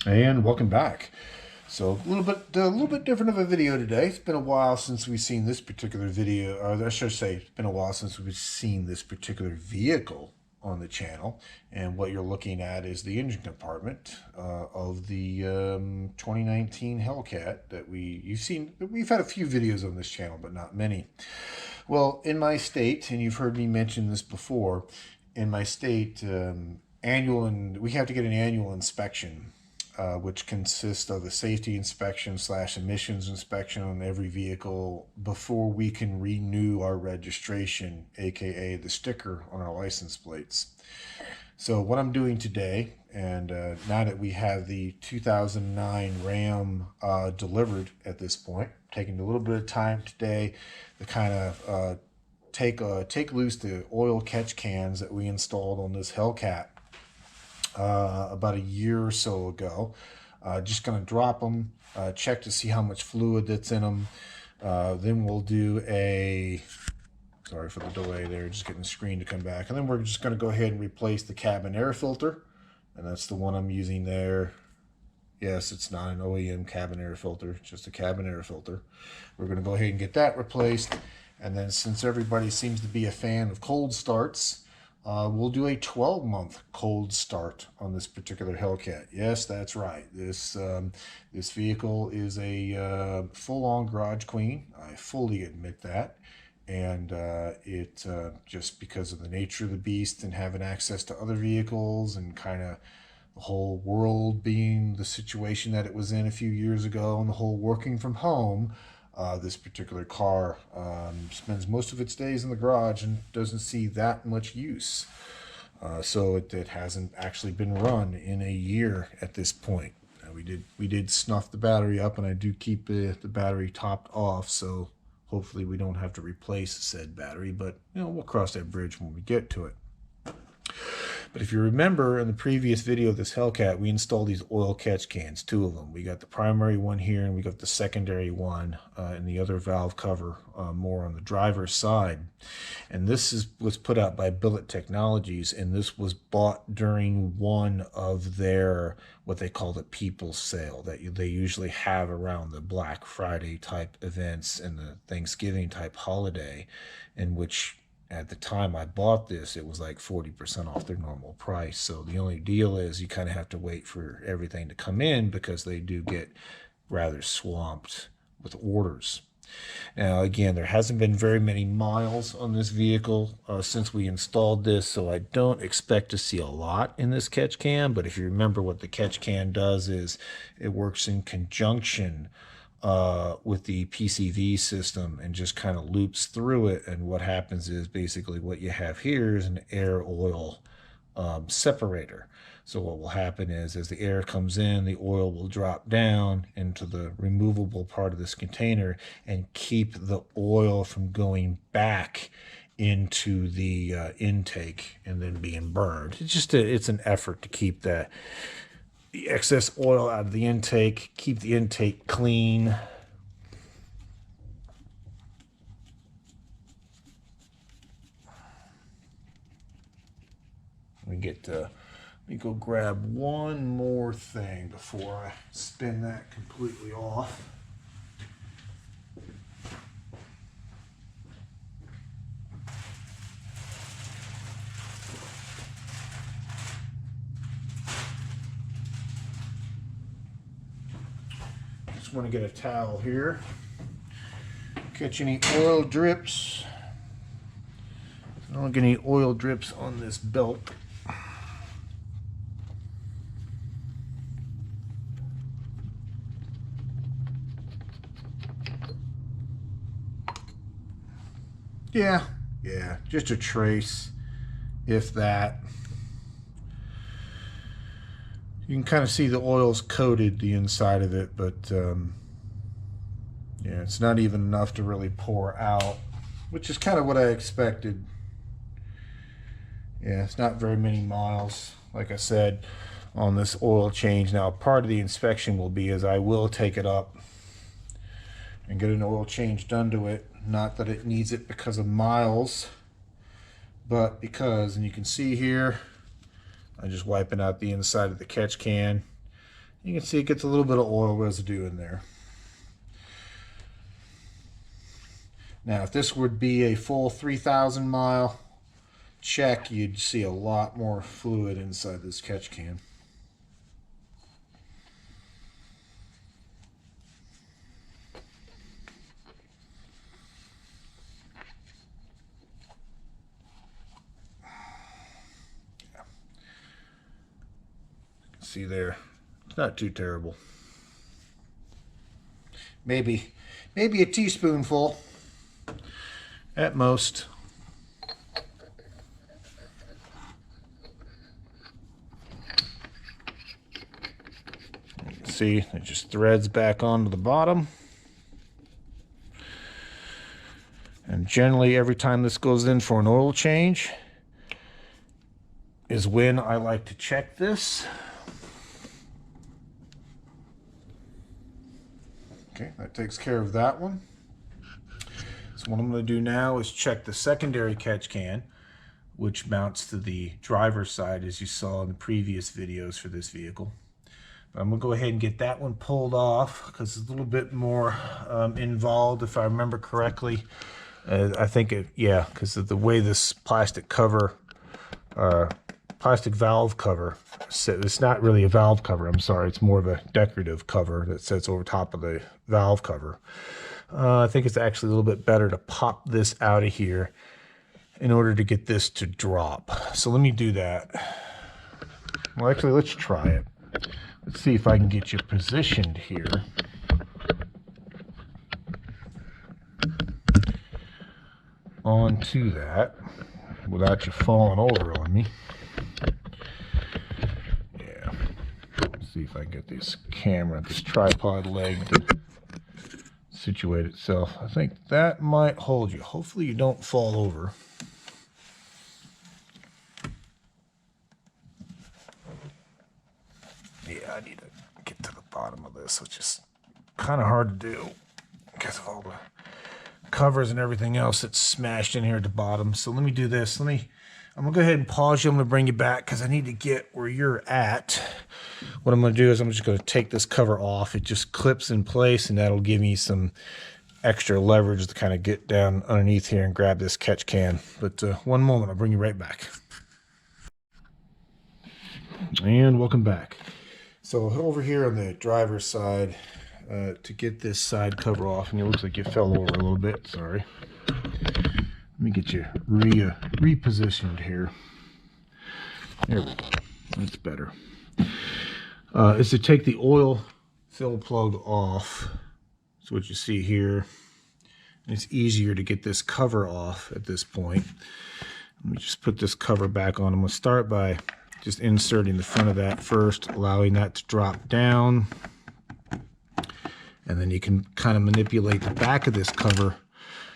And welcome back. So a little bit different of a video today. It's been a while since we've seen this particular video, or I should say, it's been a while since we've seen this particular vehicle on the channel. And what you're looking at is the engine compartment of the 2019 HellCat that you've seen. We've had a few videos on this channel, but not many. Well, in my state, and you've heard me mention this before, in my state, we have to get an annual inspection, which consists of a safety inspection / emissions inspection on every vehicle before we can renew our registration, aka the sticker on our license plates. So what I'm doing today, and now that we have the 2009 Ram delivered at this point, taking a little bit of time today to kind of take loose the oil catch cans that we installed on this HellCat about a year or so ago. Just going to drop them, check to see how much fluid that's in them. Then we'll do a, sorry for the delay there, just getting the screen to come back. And then we're just going to go ahead and replace the cabin air filter. And that's the one I'm using there. Yes, it's not an OEM cabin air filter, it's just a cabin air filter. We're going to go ahead and get that replaced. And then since everybody seems to be a fan of cold starts, we'll do a 12-month cold start on this particular HellCat. Yes, that's right. This vehicle is a full-on garage queen. I fully admit that. And it just because of the nature of the beast and having access to other vehicles and kind of the whole world being the situation that it was in a few years ago and the whole working from home, this particular car spends most of its days in the garage and doesn't see that much use. So it hasn't actually been run in a year at this point. We did snuff the battery up, and I do keep the battery topped off, so hopefully we don't have to replace said battery, but we'll cross that bridge when we get to it. But if you remember in the previous video of this HellCat, we installed these oil catch cans, 2 of them. We got the primary one here, and we got the secondary one in the other valve cover, more on the driver's side. And was put out by Billet Technologies, and this was bought during one of their, what they call the people's sale, that they usually have around the Black Friday type events and the Thanksgiving type holiday, in which at the time I bought this, it was like 40% off their normal price. So the only deal is you kind of have to wait for everything to come in because they do get rather swamped with orders. Now, again, there hasn't been very many miles on this vehicle since we installed this, so I don't expect to see a lot in this catch can. But if you remember what the catch can does is it works in conjunction with the PCV system and just kind of loops through it. And what happens is basically what you have here is an air oil separator. So what will happen is as the air comes in, the oil will drop down into the removable part of this container and keep the oil from going back into the intake and then being burned. It's an effort to keep the excess oil out of the intake, keep the intake clean. Let me go grab one more thing before I spin that completely off. Just want to get a towel here. Catch any oil drips. I don't get any oil drips on this belt. Yeah, just a trace, if that. You can kind of see the oil's coated the inside of it, but yeah, it's not even enough to really pour out, which is kind of what I expected. Yeah, it's not very many miles, like I said, on this oil change. Now, part of the inspection will be is I will take it up and get an oil change done to it. Not that it needs it because of miles, but because, and you can see here, I'm just wiping out the inside of the catch can. You can see it gets a little bit of oil residue in there. Now, if this would be a full 3,000 mile check, you'd see a lot more fluid inside this catch can. See there, it's not too terrible. Maybe a teaspoonful at most. You can see it just threads back onto the bottom. And generally every time this goes in for an oil change is when I like to check this. Okay, that takes care of that one. So what I'm going to do now is check the secondary catch can, which mounts to the driver's side, as you saw in the previous videos for this vehicle. But I'm going to go ahead and get that one pulled off because it's a little bit more involved, if I remember correctly. I think yeah, because of the way this plastic cover, plastic valve cover, it's not really a valve cover, I'm sorry, it's more of a decorative cover that sits over top of the valve cover. I think it's actually a little bit better to pop this out of here in order to get this to drop. So let me do that. Well, actually, let's try it. Let's see if I can get you positioned here. Onto that without you falling over on me. Yeah. Let's see if I can get this camera, this tripod leg to situate itself. I think that might hold you. Hopefully you don't fall over. Yeah, I need to get to the bottom of this, which is kind of hard to do because of all the covers and everything else that's smashed in here at the bottom. So let me do this. I'm gonna go ahead and pause you. I'm gonna bring you back because I need to get where you're at. What I'm gonna do is I'm just gonna take this cover off. It just clips in place, and that'll give me some extra leverage to kind of get down underneath here and grab this catch can. But one moment, I'll bring you right back. And welcome back. So over here on the driver's side, to get this side cover off, and it looks like you fell over a little bit, sorry. Let me get you repositioned here. There we go. That's better. Is to take the oil fill plug off. That's what you see here. And it's easier to get this cover off at this point. Let me just put this cover back on. I'm going to start by just inserting the front of that first, allowing that to drop down. And then you can kind of manipulate the back of this cover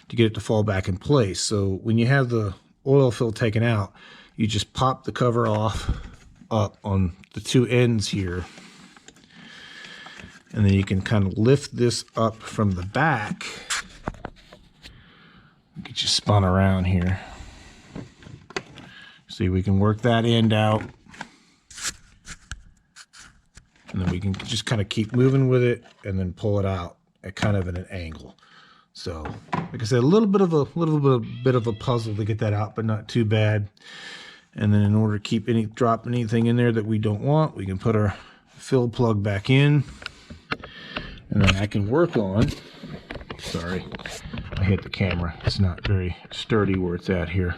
to get it to fall back in place. So when you have the oil fill taken out, you just pop the cover off up on the two ends here. And then you can kind of lift this up from the back. Get you spun around here. See, we can work that end out. And then we can just kind of keep moving with it and then pull it out at kind of at an angle. So, like I said, a little bit of a puzzle to get that out, but not too bad. And then in order to keep drop anything in there that we don't want, we can put our fill plug back in. And then I can work on, sorry, I hit the camera. It's not very sturdy where it's at here.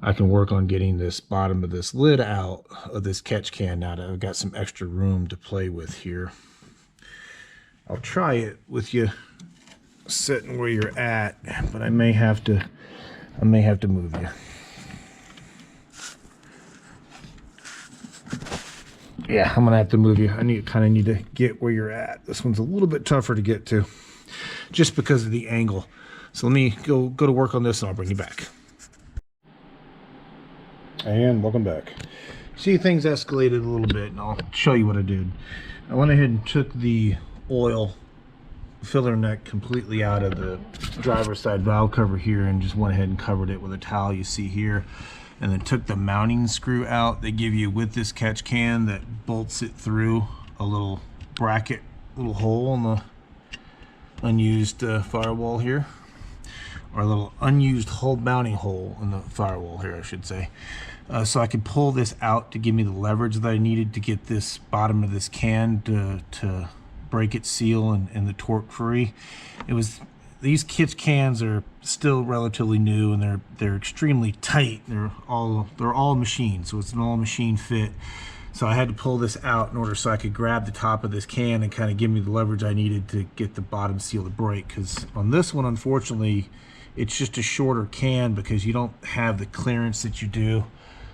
I can work on getting this bottom of this lid out of this catch can now that I've got some extra room to play with here. I'll try it with you sitting where you're at, but I may have to move you. Yeah, I'm gonna have to move you. I kind of need to get where you're at. This one's a little bit tougher to get to, just because of the angle. So let me go to work on this, and I'll bring you back. And welcome back. See, things escalated a little bit, and I'll show you what I did. I went ahead and took the oil filler neck completely out of the driver's side valve cover here, and just went ahead and covered it with a towel you see here. And then took the mounting screw out they give you with this catch can that bolts it through a little bracket little hole in the unused firewall here, or a little unused hole mounting hole in the firewall here, I should say. So I could pull this out to give me the leverage that I needed to get this bottom of this can to break its seal and the torque free. These kit cans are still relatively new, and they're extremely tight. They're all machined, so it's an all machine fit. So I had to pull this out in order so I could grab the top of this can and kind of give me the leverage I needed to get the bottom seal to break. Because on this one, unfortunately, it's just a shorter can because you don't have the clearance that you do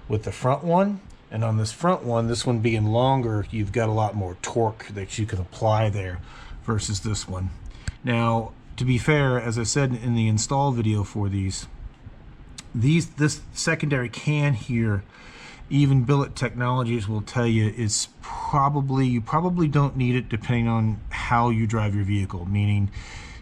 with the front one. And on this front one, this one being longer, you've got a lot more torque that you can apply there versus this one. Now, to be fair, as I said in the install video for this secondary can here, even Billet Technologies will tell you you probably don't need it depending on how you drive your vehicle. Meaning,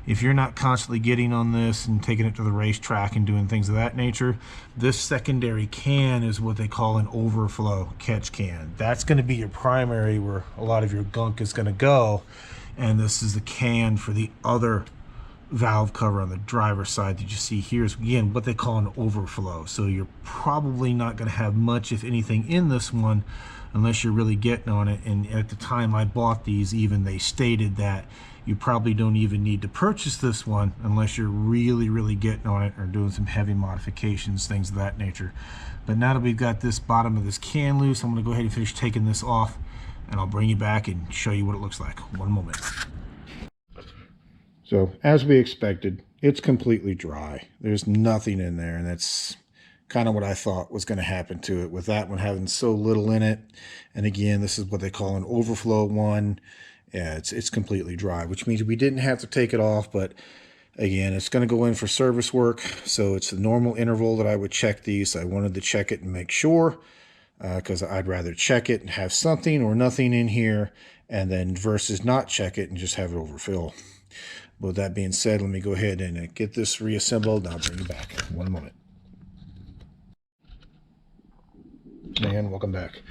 if you're not constantly getting on this and taking it to the racetrack and doing things of that nature, this secondary can is what they call an overflow catch can. That's going to be your primary, where a lot of your gunk is going to go, and this is the can for the other valve cover on the driver's side that you see here is, again, what they call an overflow. So you're probably not going to have much, if anything, in this one unless you're really getting on it. And at the time I bought these, even they stated that you probably don't even need to purchase this one unless you're really getting on it or doing some heavy modifications, things of that nature. But now that we've got this bottom of this can loose, I'm going to go ahead and finish taking this off, and I'll bring you back and show you what it looks like. One moment. So, as we expected, it's completely dry. There's nothing in there, and that's kind of what I thought was going to happen to it, with that one having so little in it. And again, this is what they call an overflow one. Yeah, it's completely dry, which means we didn't have to take it off, but again, it's going to go in for service work, so it's the normal interval that I would check these. I wanted to check it and make sure, because I'd rather check it and have something or nothing in here, and then versus not check it and just have it overfill. With that being said, let me go ahead and get this reassembled, and I'll bring you back. One moment. And welcome back.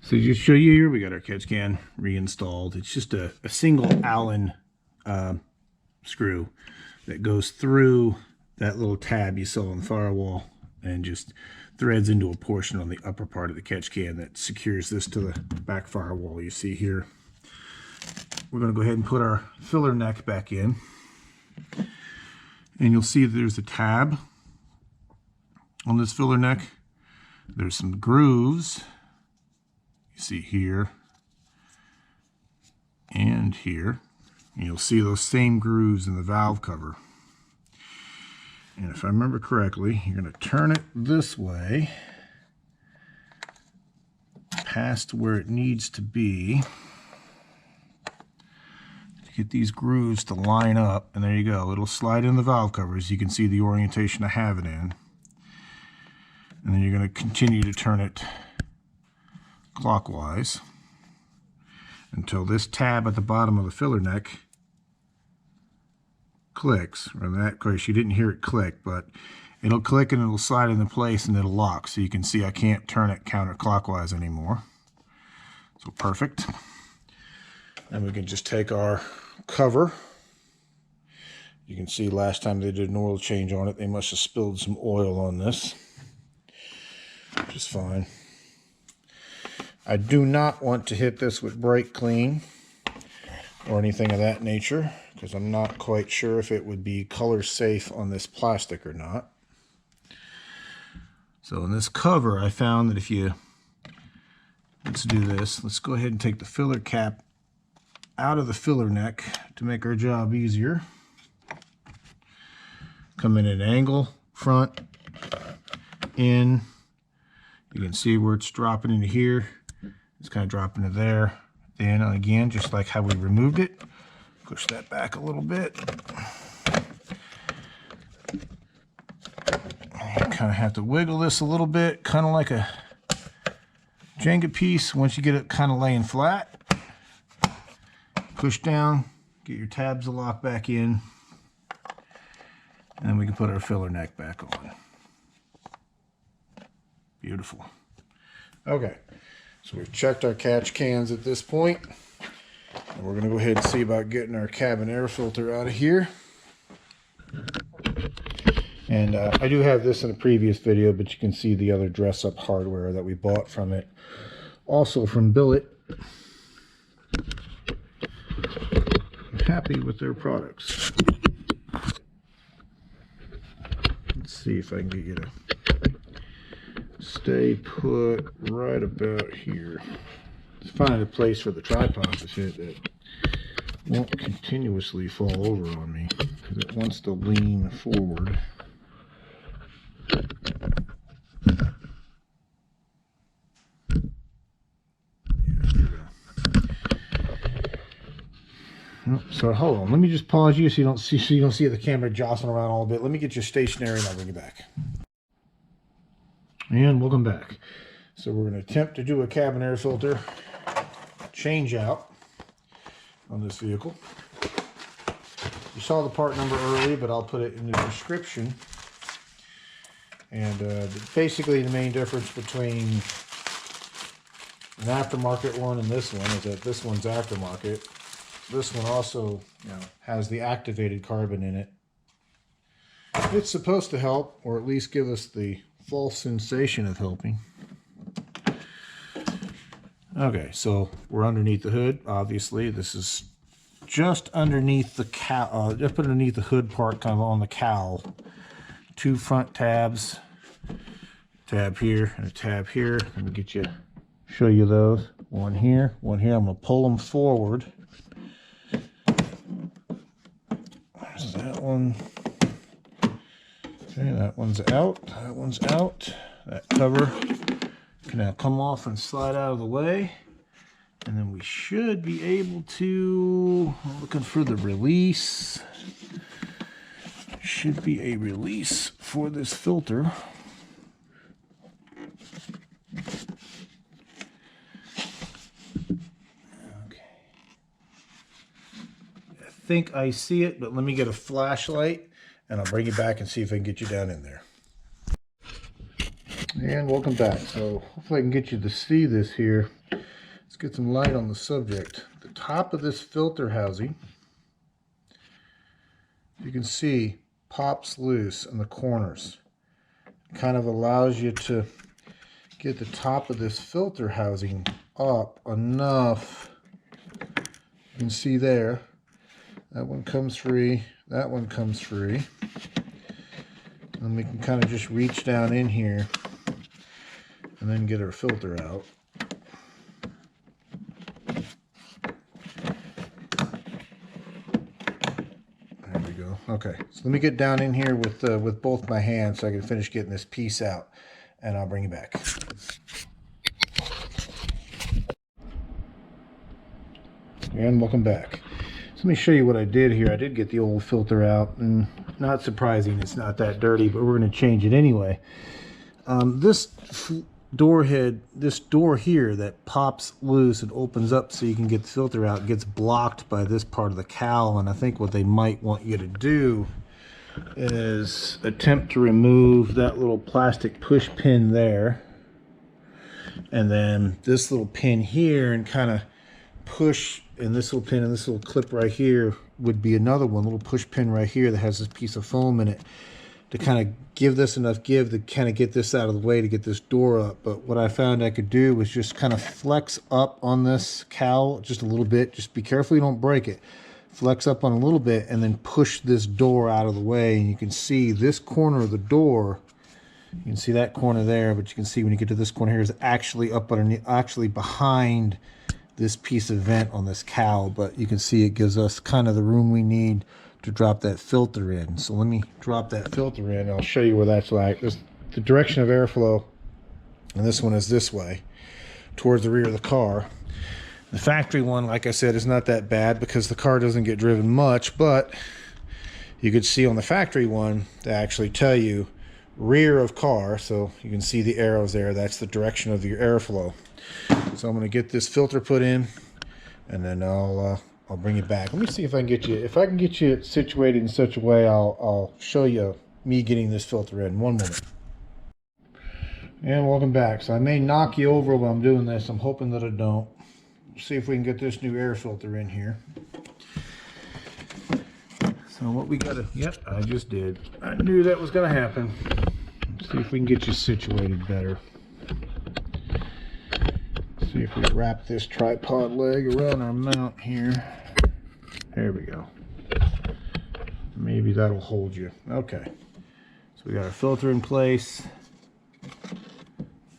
So just show you here, we got our catch can reinstalled. It's just a single Allen screw that goes through that little tab you saw on the firewall and just threads into a portion on the upper part of the catch can that secures this to the back firewall you see here. We're going to go ahead and put our filler neck back in, and you'll see that there's a tab on this filler neck. There's some grooves you see here and here, and you'll see those same grooves in the valve cover. And if I remember correctly, you're going to turn it this way past where it needs to be, get these grooves to line up, and there you go. It'll slide in the valve cover, as you can see the orientation I have it in. And then you're going to continue to turn it clockwise until this tab at the bottom of the filler neck clicks. Or in that case, you didn't hear it click, but it'll click and it'll slide into place and it'll lock. So you can see I can't turn it counterclockwise anymore. So perfect. And we can just take our cover. You can see last time they did an oil change on it, they must have spilled some oil on this, which is fine. I do not want to hit this with brake clean or anything of that nature, because I'm not quite sure if it would be color safe on this plastic or not. So in this cover, I found that if you, let's do this, let's go ahead and take the filler cap out of the filler neck to make our job easier. Come in at an angle, front, in. You can see where it's dropping into here. It's kind of dropping to there. Then again, just like how we removed it, push that back a little bit. You kind of have to wiggle this a little bit, kind of like a Jenga piece. Once you get it kind of laying flat, push down, get your tabs to lock back in, and then we can put our filler neck back on. Beautiful. Okay, so we've checked our catch cans at this point. We're going to go ahead and see about getting our cabin air filter out of here. And I do have this in a previous video, but you can see the other dress-up hardware that we bought from it. Also from Billet. I'm happy with their products. Let's see if I can get you to stay put right about here. Let's find a place for the tripod to sit that won't continuously fall over on me, because it wants to lean forward. So hold on, let me just pause you so you don't see the camera jostling around all a bit. Let me get you stationary and I'll bring you back. And welcome back. So we're going to attempt to do a cabin air filter change out on this vehicle. You saw the part number early, but I'll put it in the description. And basically the main difference between an aftermarket one and this one is that this one's aftermarket. This one also, has the activated carbon in it. It's supposed to help, or at least give us the false sensation of helping. Okay, so we're underneath the hood. Obviously, this is just underneath the cowl, just underneath the hood part, kind of on the cowl. Two front tabs, tab here and a tab here. Let me show you those. One here, one here. I'm gonna pull them forward. There's that one. Okay, that one's out. That one's out. That cover can now come off and slide out of the way. And then we should be able to, I'm looking for the release. Should be a release for this filter. Okay. I think I see it, but let me get a flashlight and I'll bring you back and see if I can get you down in there. And welcome back. So hopefully I can get you to see this here. Let's get some light on the subject. The top of this filter housing, you can see, pops loose in the corners. It kind of allows you to get the top of this filter housing up enough. You can see there, that one comes free, that one comes free. And we can kind of just reach down in here and then get our filter out. There we go. Okay, so let me get down in here with both my hands so I can finish getting this piece out, and I'll bring you back. And welcome back. So let me show you what I did here. I did get the old filter out, and not surprising, it's not that dirty, but we're going to change it anyway. This door here that pops loose and opens up so you can get the filter out gets blocked by this part of the cowl, and I think what they might want you to do is attempt to remove that little plastic push pin there, and then this little pin here, and kind of push, and this little pin and this little clip right here would be another one, little push pin right here that has this piece of foam in it, to kind of give this enough give to kind of get this out of the way to get this door up. But what I found I could do was just kind of flex up on this cowl just a little bit. Just be careful you don't break it. Flex up on a little bit and then push this door out of the way, and you can see this corner of the door. You can see that corner there, but you can see when you get to this corner here is actually up underneath, actually behind this piece of vent on this cowl. But you can see it gives us kind of the room we need to drop that filter in. So let me drop that filter in and I'll show you where that's like. There's the direction of airflow, and this one is this way towards the rear of the car. The factory one, like I said, is not that bad because the car doesn't get driven much, but you could see on the factory one they actually tell you rear of car, so you can see the arrows there. That's the direction of your airflow. So I'm going to get this filter put in, and then I'll bring it back. Let me see if I can get you, situated in such a way, I'll show you me getting this filter in. One minute. And welcome back. So I may knock you over while I'm doing this. I'm hoping that I don't. see if we can get this new air filter in here. So what we gotta, yep, I just did. I knew that was gonna happen. Let's see if we can get you situated better. See if we wrap this tripod leg around our mount here. There we go. Maybe that'll hold you. Okay. So we got our filter in place.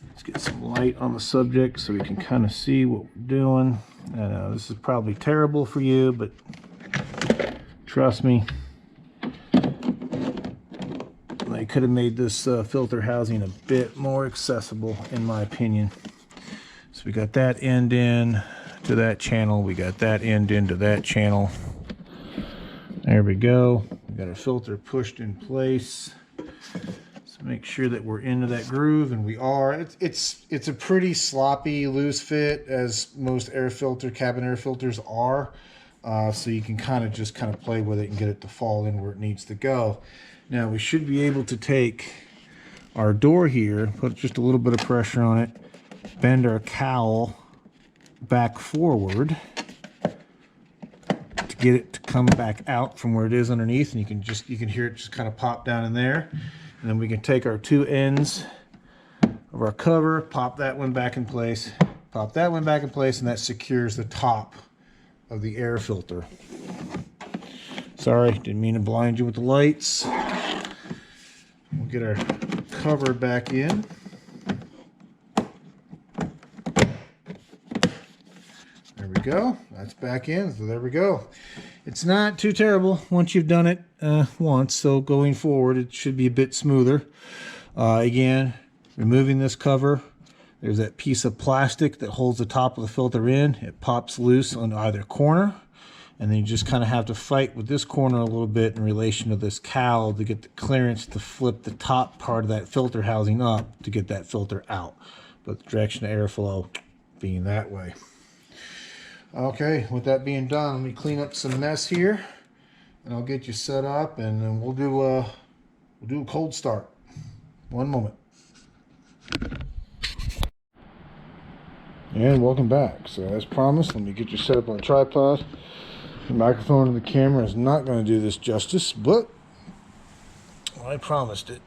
Let's get some light on the subject so we can kind of see what we're doing. I know this is probably terrible for you, but trust me, they could have made this filter housing a bit more accessible, in my opinion. So we got that end in to that channel. We got that end into that channel. There we go. We got our filter pushed in place. So make sure that we're into that groove, and we are. It's a pretty sloppy loose fit, as most cabin air filters are. So you can kind of play with it and get it to fall in where it needs to go. Now we should be able to take our door here, put just a little bit of pressure on it, bend our cowl back forward to get it to come back out from where it is underneath, and you can hear it just kind of pop down in there. And then we can take our two ends of our cover, pop that one back in place, pop that one back in place, and that secures the top of the air filter. Sorry, didn't mean to blind you with the lights. We'll get our cover back in. There we go. That's back in. So there we go. It's not too terrible once you've done it once. So going forward, it should be a bit smoother. Again, removing this cover. There's that piece of plastic that holds the top of the filter in. It pops loose on either corner. And then you just kind of have to fight with this corner a little bit in relation to this cowl to get the clearance to flip the top part of that filter housing up to get that filter out. But the direction of airflow being that way. Okay, with that being done, let me clean up some mess here, and I'll get you set up, and then we'll do a cold start. One moment. And welcome back. So as promised, let me get you set up on a tripod. The microphone and the camera is not going to do this justice, but I promised it.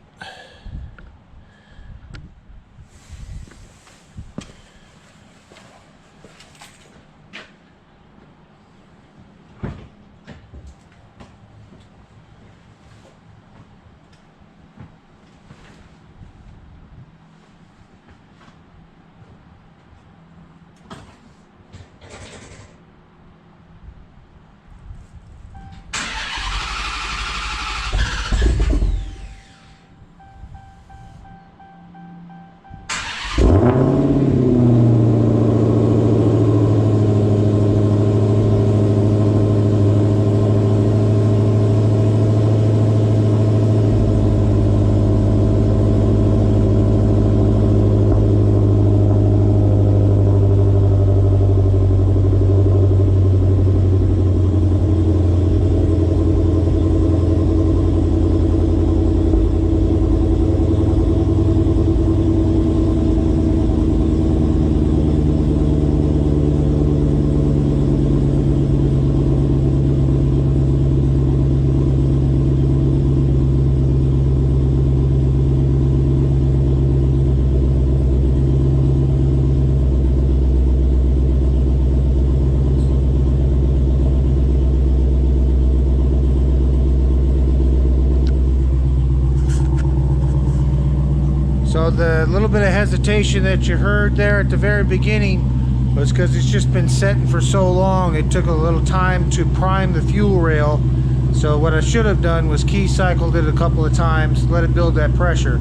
So the little bit of hesitation that you heard there at the very beginning was because it's just been setting for so long. It took a little time to prime the fuel rail. So what I should have done was key cycled it a couple of times, let it build that pressure.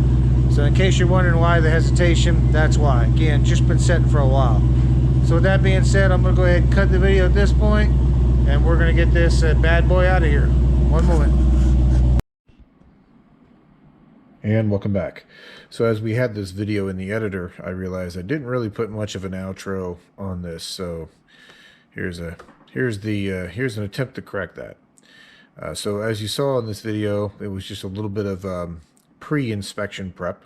So in case you're wondering why the hesitation, that's why. Again, just been setting for a while. So with that being said, I'm going to go ahead and cut the video at this point, and we're going to get this bad boy out of here. One moment. And welcome back. So as we had this video in the editor, I realized I didn't really put much of an outro on this. So here's an attempt to correct that. So as you saw in this video, it was just a little bit of pre-inspection prep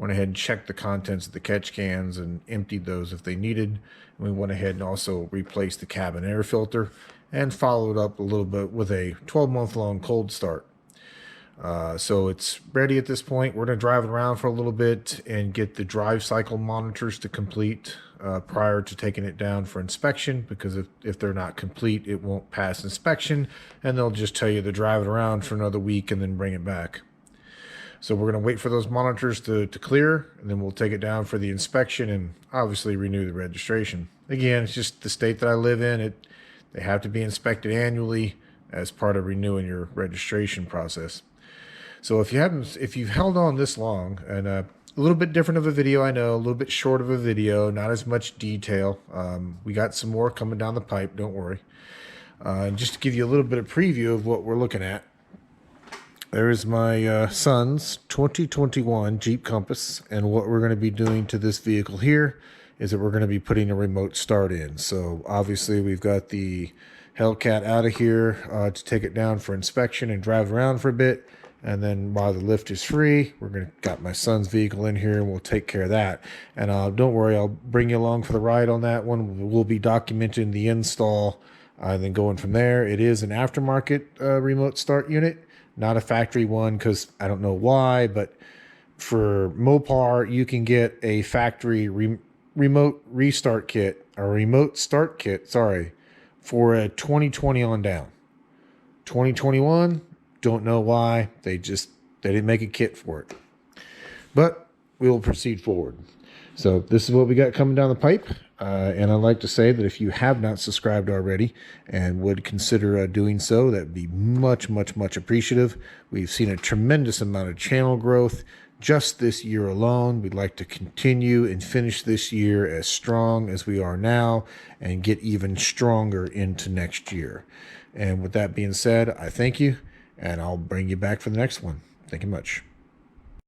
went ahead and checked the contents of the catch cans and emptied those if they needed. And we went ahead and also replaced the cabin air filter and followed up a little bit with a 12-month-long cold start. So it's ready at this point. We're going to drive it around for a little bit and get the drive cycle monitors to complete prior to taking it down for inspection, because if they're not complete, it won't pass inspection, and they'll just tell you to drive it around for another week and then bring it back. So we're going to wait for those monitors to clear, and then we'll take it down for the inspection and obviously renew the registration. Again, it's just the state that I live in. They have to be inspected annually as part of renewing your registration process. So if you've held on this long, and a little bit different of a video, I know, a little bit short of a video, not as much detail. We got some more coming down the pipe, don't worry. And just to give you a little bit of preview of what we're looking at, there is my son's 2021 Jeep Compass, and what we're going to be doing to this vehicle here is that we're going to be putting a remote start in. So obviously we've got the HellCat out of here to take it down for inspection and drive around for a bit. And then while the lift is free, got my son's vehicle in here, and we'll take care of that. And don't worry, I'll bring you along for the ride on that one. We'll be documenting the install and then going from there. It is an aftermarket remote start unit, not a factory one, because I don't know why, but for Mopar, you can get a factory remote restart kit, or remote start kit, sorry, for a 2020 on down. 2021, don't know why. They didn't make a kit for it. But we will proceed forward. So this is what we got coming down the pipe. And I'd like to say that if you have not subscribed already and would consider doing so, that would be much, much, much appreciative. We've seen a tremendous amount of channel growth just this year alone. We'd like to continue and finish this year as strong as we are now and get even stronger into next year. And with that being said, I thank you, and I'll bring you back for the next one. Thank you much.